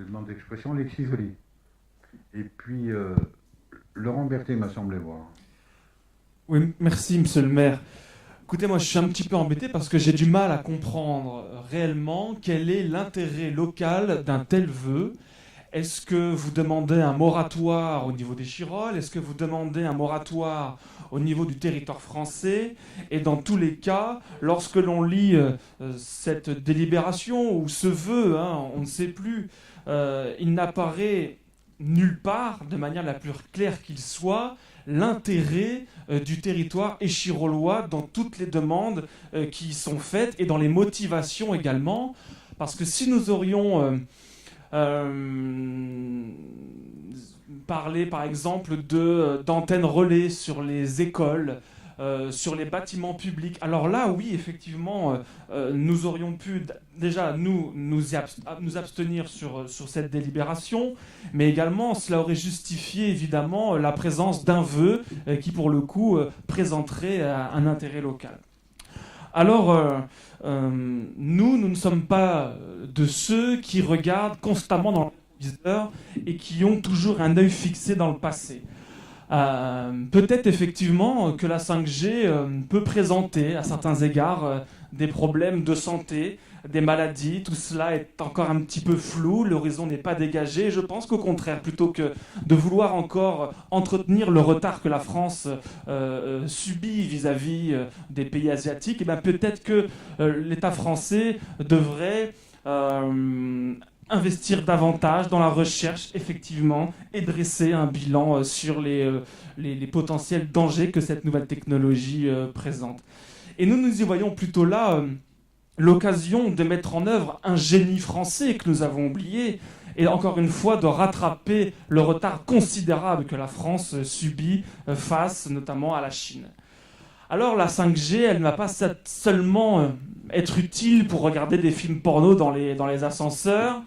demande d'expression, Alexis Joly. Et puis, Laurent Berthet m'a semblé voir. Oui, merci, monsieur le maire. Écoutez, moi, je suis un petit peu embêté parce que j'ai du mal à comprendre réellement quel est l'intérêt local d'un tel vœu. Est-ce que vous demandez un moratoire au niveau des Chirolles? Est-ce que vous demandez un moratoire au niveau du territoire français? Et dans tous les cas, lorsque l'on lit cette délibération ou ce vœu, on ne sait plus, il n'apparaît nulle part, de manière la plus claire qu'il soit, l'intérêt du territoire échirolois dans toutes les demandes qui y sont faites et dans les motivations également. Parce que si nous aurions parlé par exemple d'antennes relais sur les écoles, sur les bâtiments publics, alors là oui effectivement nous aurions pu déjà nous abstenir sur cette délibération, mais également cela aurait justifié évidemment la présence d'un vœu qui pour le coup présenterait un intérêt local. Alors, nous ne sommes pas de ceux qui regardent constamment dans le viseur et qui ont toujours un œil fixé dans le passé. Peut-être effectivement que la 5G peut présenter à certains égards des problèmes de santé, des maladies, tout cela est encore un petit peu flou, l'horizon n'est pas dégagé. Je pense qu'au contraire, plutôt que de vouloir encore entretenir le retard que la France subit vis-à-vis des pays asiatiques, eh bien, peut-être que l'État français devrait investir davantage dans la recherche, effectivement, et dresser un bilan sur les potentiels dangers que cette nouvelle technologie présente. Et nous y voyons plutôt là l'occasion de mettre en œuvre un génie français que nous avons oublié, et encore une fois de rattraper le retard considérable que la France subit face notamment à la Chine. Alors la 5G, elle ne va pas seulement être utile pour regarder des films porno dans les ascenseurs.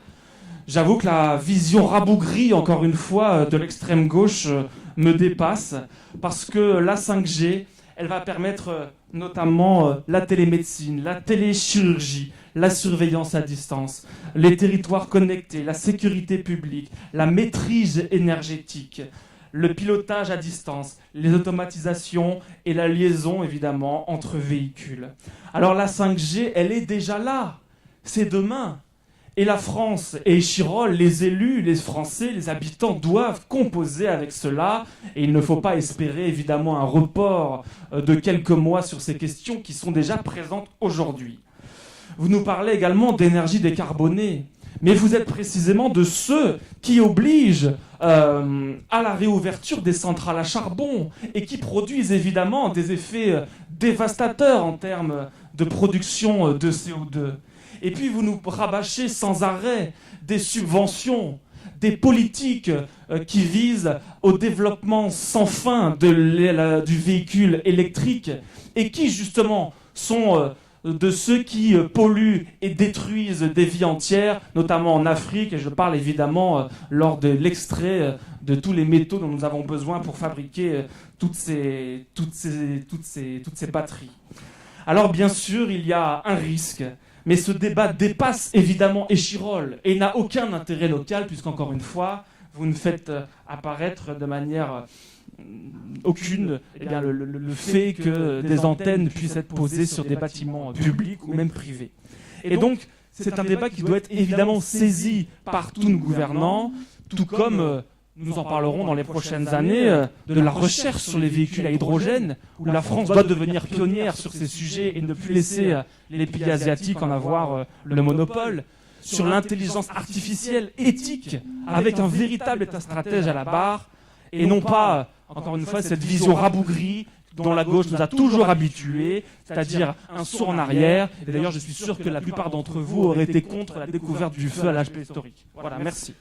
J'avoue que la vision rabougrie, encore une fois, de l'extrême gauche me dépasse, parce que la 5G, elle va permettre notamment la télémédecine, la téléchirurgie, la surveillance à distance, les territoires connectés, la sécurité publique, la maîtrise énergétique, le pilotage à distance, les automatisations et la liaison, évidemment, entre véhicules. Alors la 5G, elle est déjà là, c'est demain. Et la France et Échirolles, les élus, les Français, les habitants doivent composer avec cela. Et il ne faut pas espérer évidemment un report de quelques mois sur ces questions qui sont déjà présentes aujourd'hui. Vous nous parlez également d'énergie décarbonée. Mais vous êtes précisément de ceux qui obligent à la réouverture des centrales à charbon et qui produisent évidemment des effets dévastateurs en termes de production de CO2. Et puis vous nous rabâchez sans arrêt des subventions, des politiques qui visent au développement sans fin du véhicule électrique et qui justement sont de ceux qui polluent et détruisent des vies entières, notamment en Afrique, et je parle évidemment lors de l'extrait de tous les métaux dont nous avons besoin pour fabriquer toutes ces batteries. Alors bien sûr, il y a un risque. Mais ce débat dépasse évidemment Échirolles et n'a aucun intérêt local, puisqu'encore une fois, vous ne faites apparaître de manière aucune le fait que des antennes puissent être posées sur des bâtiments publics ou même privés. Et donc, c'est un débat qui doit être évidemment saisi par tous nos gouvernants, tout comme nous en parlerons dans les prochaines années de la recherche sur les véhicules à hydrogène, où la France doit devenir pionnière sur ces sujets et ne plus laisser les pays asiatiques en avoir le monopole, sur l'intelligence artificielle éthique, avec un véritable état stratège à la barre, et non pas, encore une fois, cette vision rabougrie dont la gauche nous a toujours habitués, c'est-à-dire un saut en arrière. Et d'ailleurs, je suis sûr que la plupart d'entre vous auraient été contre la découverte du feu à l'âge préhistorique. Voilà, merci.